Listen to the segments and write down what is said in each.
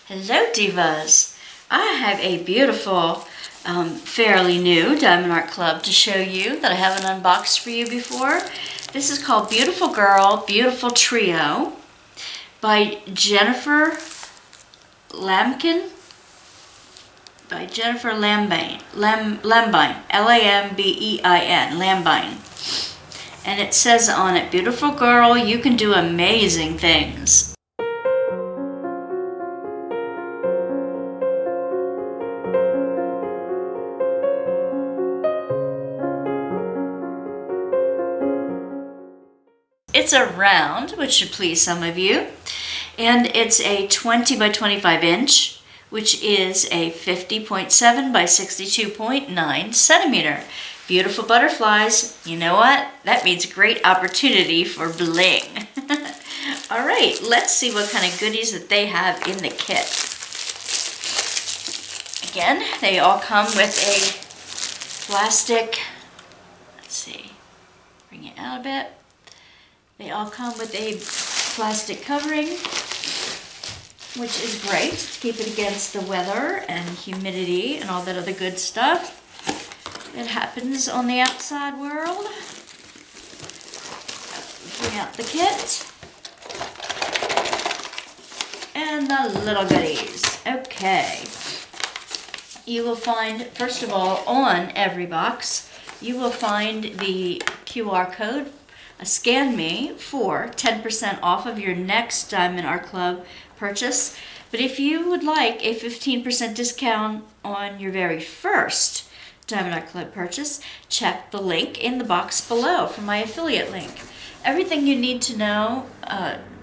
Hello Divas! I have a beautiful, fairly new Diamond Art Club to show you that I haven't unboxed for you before. This is called Beautiful Girl, Beautiful Trio by Jennifer Lambkin. Lambine, L-A-M-B-E-I-N, Lambine. And it says on it, beautiful girl, you can do amazing things. It's a round, which should please some of you, and it's a 20 by 25 inch, which is a 50.7 by 62.9 centimeter. Beautiful butterflies. You know what? That means great opportunity for bling. All right, let's see what kind of goodies that they have in the kit. Again, they all come with a plastic, let's see, bring it out a bit. They all come with a plastic covering, which is great to keep it against the weather and humidity and all that other good stuff that happens on the outside world. Bring out the kit. And the little goodies. Okay. You will find, first of all, on every box, you will find the QR code. Scan me for 10% off of your next Diamond Art Club purchase. But if you would like a 15% discount on your very first Diamond Art Club purchase, check the link in the box below for my affiliate link. Everything you need to know,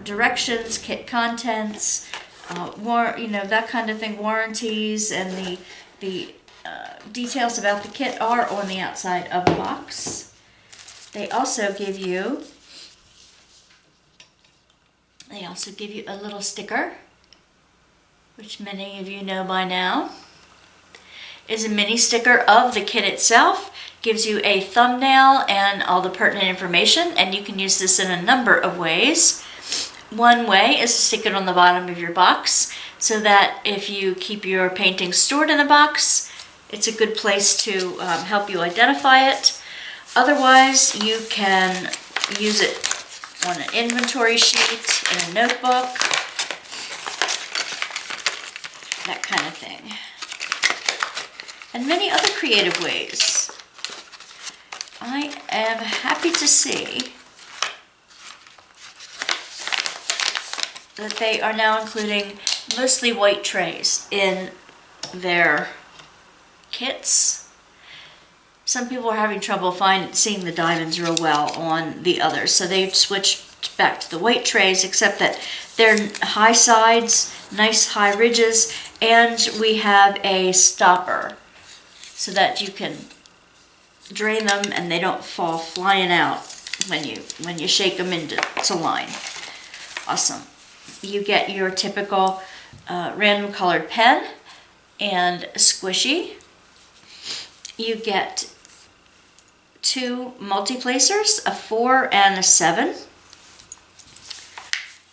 directions, kit contents, that kind of thing, warranties, and the details about the kit are on the outside of the box. They also give you a little sticker, which many of you know by now. Is a mini sticker of the kit itself, gives you a thumbnail and all the pertinent information, and you can use this in a number of ways. One way is to stick it on the bottom of your box so that if you keep your painting stored in a box, it's a good place to help you identify it. Otherwise, you can use it on an inventory sheet, in a notebook, that kind of thing. And many other creative ways. I am happy to see that they are now including mostly white trays in their kits. Some people are having trouble seeing the diamonds real well on the others, so they switched back to the white trays, except that they're high sides, nice high ridges, and we have a stopper so that you can drain them and they don't fall flying out when you shake them into line. Awesome. You get your typical random colored pen and a squishy. You get 2 multi-placers, a 4 and a 7.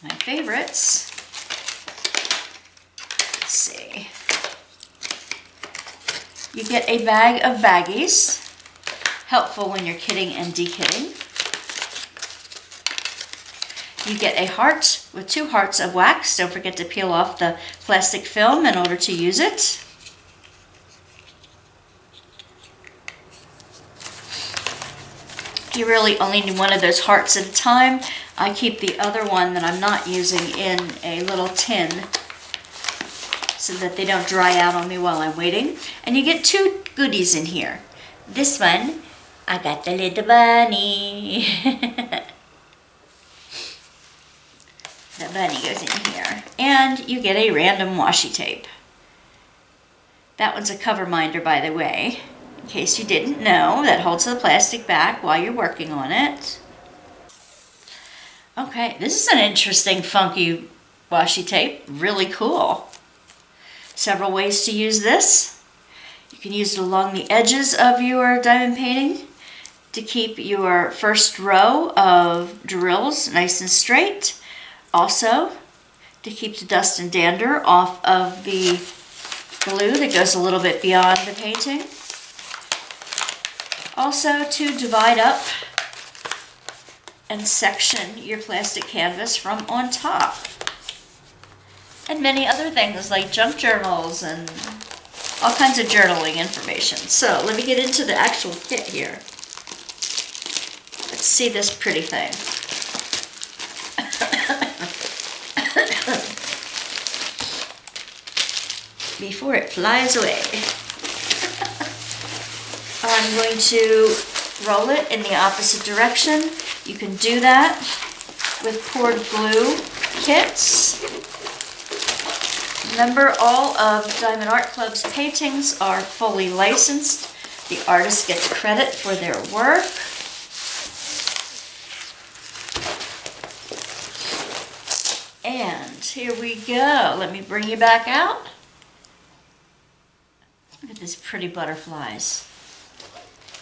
My favorites. Let's see. You get a bag of baggies, helpful when you're kitting and dekitting. You get a heart with 2 hearts of wax. Don't forget to peel off the plastic film in order to use it. You really only need one of those hearts at a time. I keep the other one that I'm not using in a little tin so that they don't dry out on me while I'm waiting. And you get 2 goodies in here. This one, I got the little bunny. The bunny goes in here. And you get a random washi tape. That one's a cover minder, by the way. In case you didn't know, that holds the plastic back while you're working on it. Okay, this is an interesting, funky washi tape. Really cool. Several ways to use this. You can use it along the edges of your diamond painting to keep your first row of drills nice and straight. Also, to keep the dust and dander off of the glue that goes a little bit beyond the painting. Also to divide up and section your plastic canvas from on top. And many other things like junk journals and all kinds of journaling information. So let me get into the actual kit here. Let's see this pretty thing. Before it flies away. I'm going to roll it in the opposite direction. You can do that with poured glue kits. Remember, all of Diamond Art Club's paintings are fully licensed. The artist gets credit for their work. And here we go. Let me bring you back out. Look at these pretty butterflies.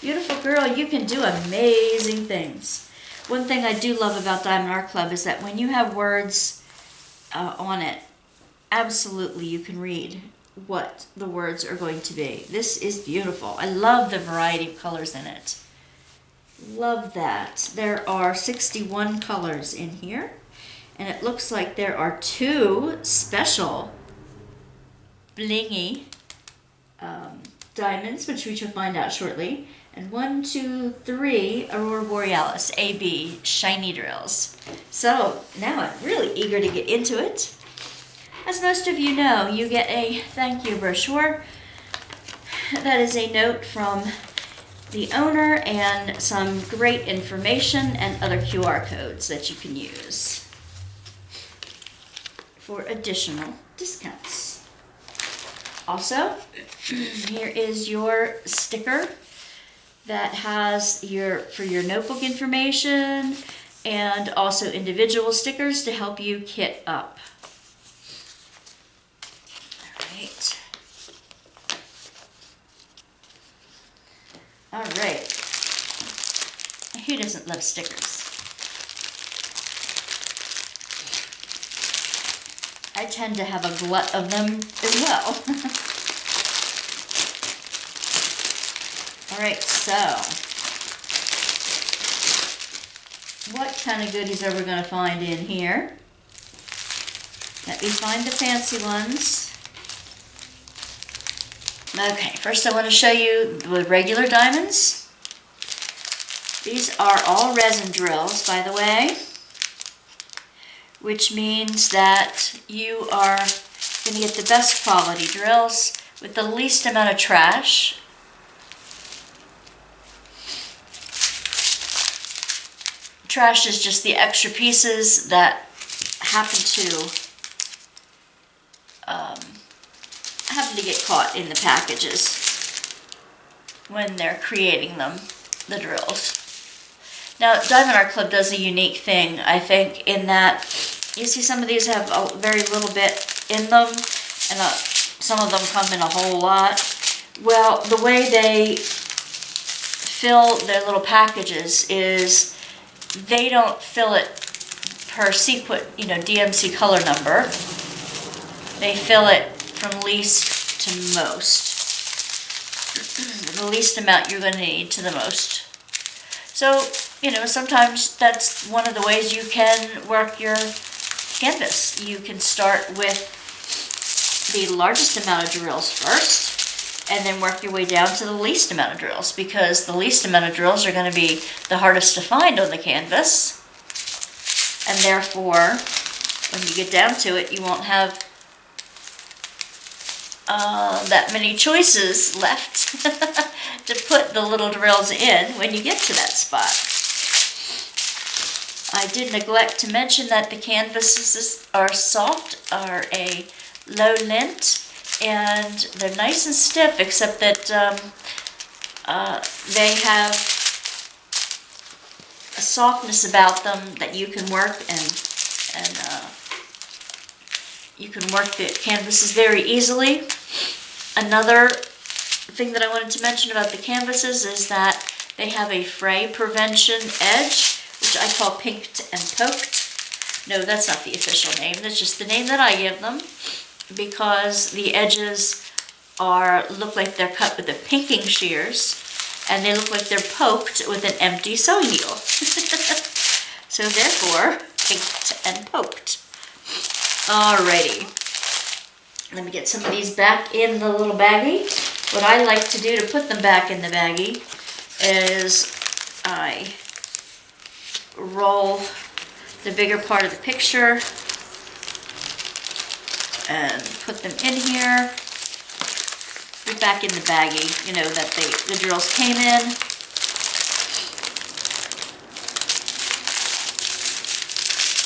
Beautiful girl, you can do amazing things. One thing I do love about Diamond Art Club is that when you have words on it, absolutely you can read what the words are going to be. This is beautiful. I love the variety of colors in it. Love that. There are 61 colors in here, and it looks like there are 2 special blingy diamonds, which we shall find out shortly, and 1, 2, 3 Aurora Borealis AB shiny drills. So now I'm really eager to get into it. As most of you know, you get a thank you brochure. That is a note from the owner and some great information and other QR codes that you can use for additional discounts. Also, here is your sticker that has for your notebook information, and also individual stickers to help you kit up. All right. Who doesn't love stickers? I tend to have a glut of them as well. All right, so what kind of goodies are we going to find in here? Let me find the fancy ones. Okay, first I want to show you the regular diamonds. These are all resin drills, by the way, which means that you are going to get the best quality drills with the least amount of trash. Trash is just the extra pieces that happen to get caught in the packages when they're creating them, the drills. Now, Diamond Art Club does a unique thing, I think, in that you see some of these have a very little bit in them, and some of them come in a whole lot. Well, the way they fill their little packages is they don't fill it per sequence, DMC color number. They fill it from least to most. The least amount you're going to need to the most. So, sometimes that's one of the ways you can work your canvas. You can start with the largest amount of drills first, and then work your way down to the least amount of drills, because the least amount of drills are going to be the hardest to find on the canvas, and therefore, when you get down to it, you won't have that many choices left to put the little drills in when you get to that spot. I did neglect to mention that the canvases are soft, are a low lint, and they're nice and stiff, except that they have a softness about them that you can work and you can work the canvases very easily. Another thing that I wanted to mention about the canvases is that they have a fray prevention edge, which I call pinked and poked. No, that's not the official name. That's just the name that I give them because the edges look like they're cut with the pinking shears, and they look like they're poked with an empty sewing needle. So therefore, pinked and poked. Alrighty. Let me get some of these back in the little baggie. What I like to do to put them back in the baggie is I roll the bigger part of the picture and put them in here. Put back in the baggie, you know, that the drills came in.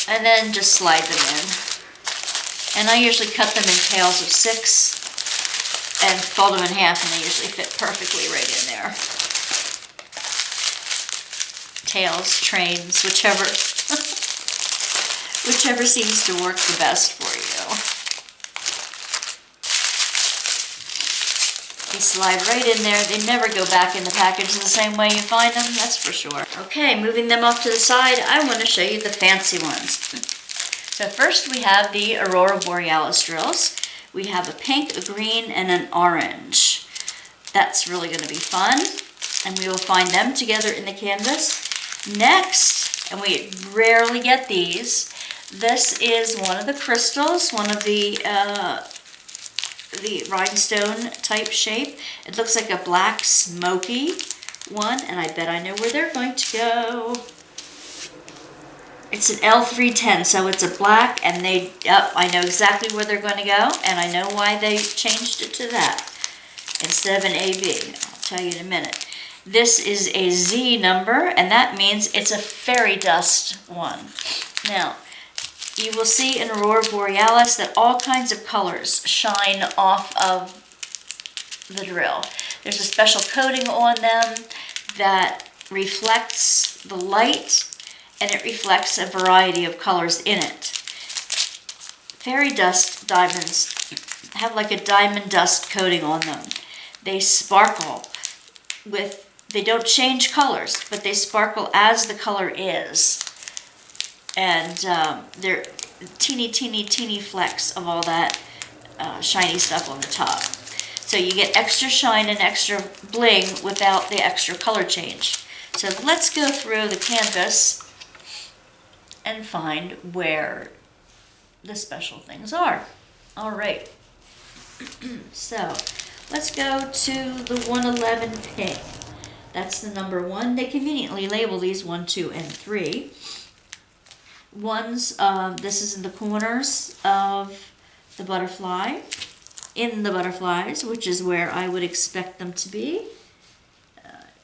And then just slide them in. And I usually cut them in tails of 6 and fold them in half, and they usually fit perfectly right in there. Tails, trains, whichever whichever seems to work the best for you. They slide right in there. They never go back in the package the same way you find them, that's for sure. Okay, moving them off to the side, I want to show you the fancy ones. So first we have the Aurora Borealis drills. We have a pink, a green, and an orange. That's really going to be fun, and we will find them together in the canvas. Next, and we rarely get these, this is one of the crystals, one of the rhinestone type shape. It looks like a black smoky one, and I bet I know where they're going to go. It's an L310, so it's a black, and I know exactly where they're going to go, and I know why they changed it to that instead of an AB. I'll tell you in a minute. This is a Z number, and that means it's a fairy dust one. Now, you will see in Aurora Borealis that all kinds of colors shine off of the drill. There's a special coating on them that reflects the light, and it reflects a variety of colors in it. Fairy dust diamonds have like a diamond dust coating on them. They sparkle they don't change colors, but they sparkle as the color is. And they're teeny flecks of all that shiny stuff on the top. So you get extra shine and extra bling without the extra color change. So let's go through the canvas and find where the special things are. All right. So let's go to the 111 pink. That's the number 1. They conveniently label these 1, 2, and 3. This is in the corners of the butterfly, in the butterflies, which is where I would expect them to be,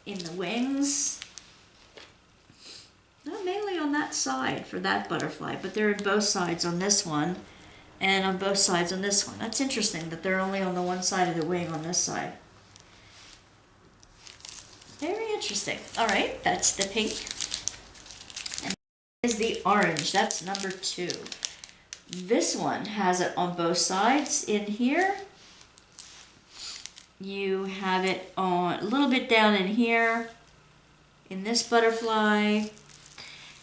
in the wings. Not mainly on that side for that butterfly, but they're in both sides on this one, and on both sides on this one. That's interesting that they're only on the one side of the wing on this side. Very interesting. All right, that's the pink. And is the orange. That's number 2. This one has it on both sides in here. You have it on a little bit down in here in this butterfly.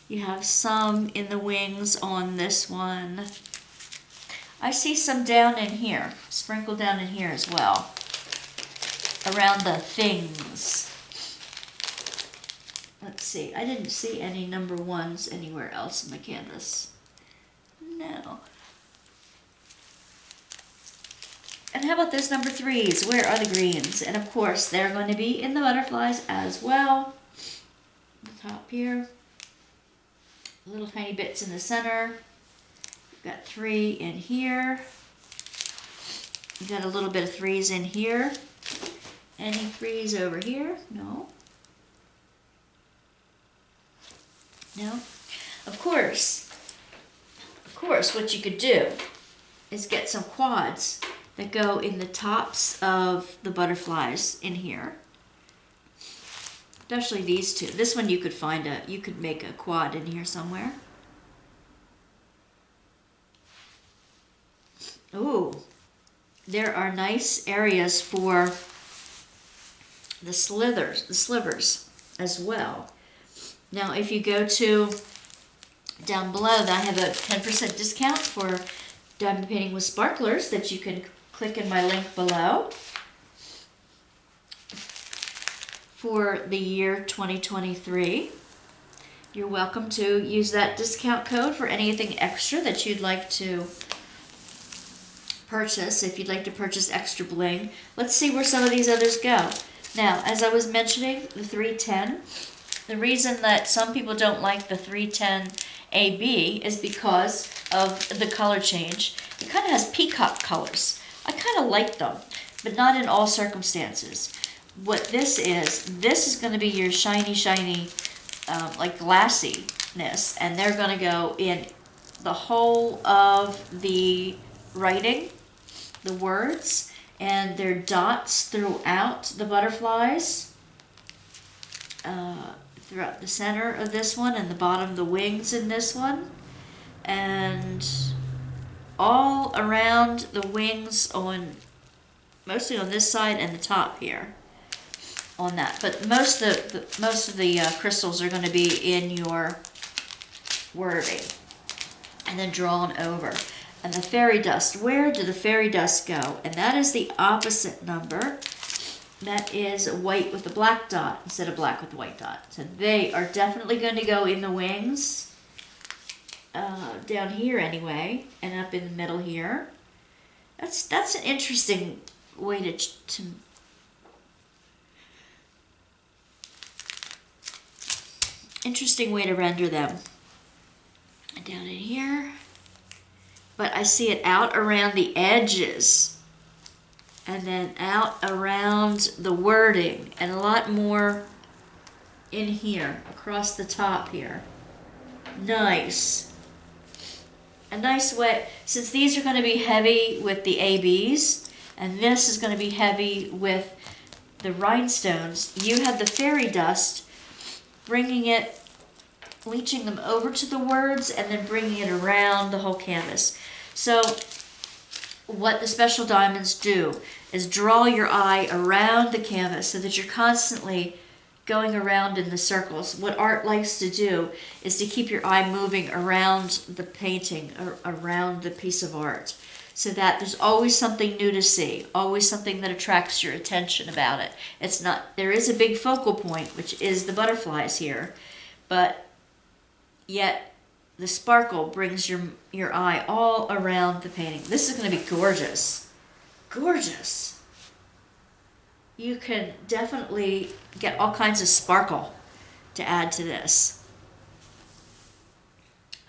You have some in the wings on this one. I see some down in here, sprinkled down in here as well, around the things. Let's see, I didn't see any number 1s anywhere else in the canvas. No. And how about those number 3s? Where are the greens? And of course, they're going to be in the butterflies as well. The top here. Little tiny bits in the center. We've got 3 in here. We've got a little bit of 3s in here. Any 3s over here? No. No. Of course, what you could do is get some quads that go in the tops of the butterflies in here. Especially these two. This one you could make a quad in here somewhere. Ooh, there are nice areas for the slivers as well. Now, if you go to down below that I have a 10% discount for diamond painting with sparklers that you can click in my link below for the year 2023. You're welcome to use that discount code for anything extra that you'd like to purchase. If you'd like to purchase extra bling, let's see where some of these others go. Now, as I was mentioning, the 310, the reason that some people don't like the 310 AB is because of the color change. It kind of has peacock colors. I kind of like them, but not in all circumstances. What this is going to be your shiny, like glassiness, and they're going to go in the whole of the writing, the words, and their dots throughout the butterflies, throughout the center of this one and the bottom of the wings in this one, and all around the wings mostly on this side and the top here on that. But most of the crystals are going to be in your wording and then drawn over. And the fairy dust, where did the fairy dust go? And that is the opposite number. That is white with a black dot instead of black with a white dot. So they are definitely going to go in the wings, down here anyway, and up in the middle here. That's an interesting way to render them. And down in here. But I see it out around the edges and then out around the wording and a lot more in here across the top here. Nice. A nice way, since these are going to be heavy with the ABs and this is going to be heavy with the rhinestones, you have the fairy dust leaching them over to the words and then bringing it around the whole canvas. So what the special diamonds do is draw your eye around the canvas so that you're constantly going around in the circles. What art likes to do is to keep your eye moving around the painting, or around the piece of art, so that there's always something new to see, always something that attracts your attention about it. There is a big focal point, which is the butterflies here, but yet the sparkle brings your eye all around the painting. This is going to be gorgeous. Gorgeous. You can definitely get all kinds of sparkle to add to this.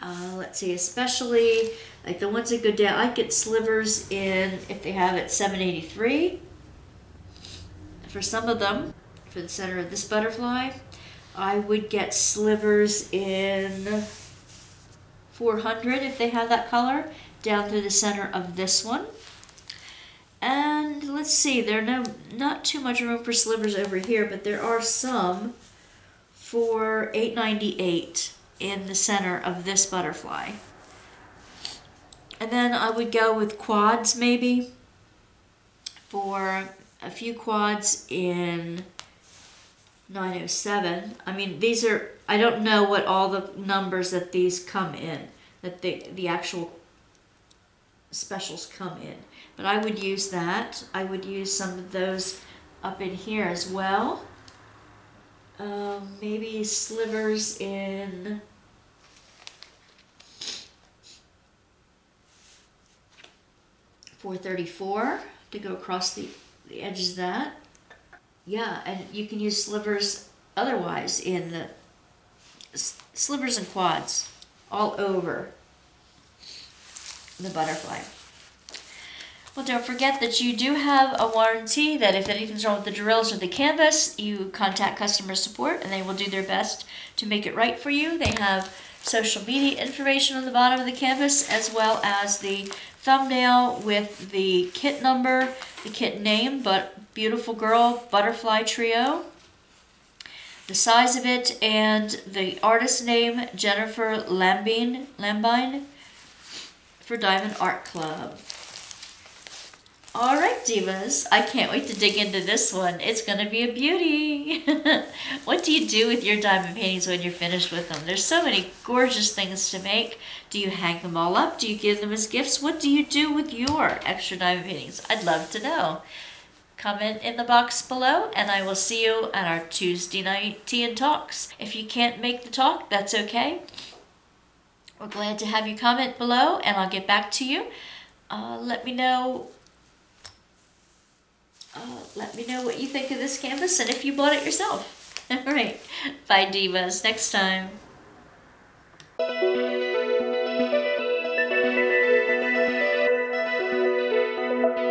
Let's see, especially like the ones that go down, I get slivers in, if they have it, 783. For some of them, for the center of this butterfly, I would get slivers in 400 if they have that color, down through the center of this one. And let's see, not too much room for slivers over here, but there are some for 898 in the center of this butterfly. And then I would go with quads maybe, for a few quads in 907. I mean, these are, I don't know what all the numbers that these come in, that the actual specials come in. But I would use that. I would use some of those up in here as well. Maybe slivers in 434 to go across the edges of that. Yeah, and you can use slivers otherwise in the slivers and quads all over the butterfly. Well, don't forget that you do have a warranty, that if anything's wrong with the drills or the canvas, you contact customer support and they will do their best to make it right for you. They have social media information on the bottom of the canvas, as well as the thumbnail with the kit number, the kit name, but Beautiful Girl Butterfly Trio, the size of it, and the artist name, Jennifer Lambine for Diamond Art Club. All right, divas, I can't wait to dig into this one. It's going to be a beauty. What do you do with your diamond paintings when you're finished with them? There's so many gorgeous things to make. Do you hang them all up? Do you give them as gifts? What do you do with your extra diamond paintings? I'd love to know. Comment in the box below, and I will see you at our Tuesday night tea and talks. If you can't make the talk, that's okay. We're glad to have you comment below, and I'll get back to you. Let me know what you think of this canvas and if you bought it yourself. All right. Bye, divas. Next time.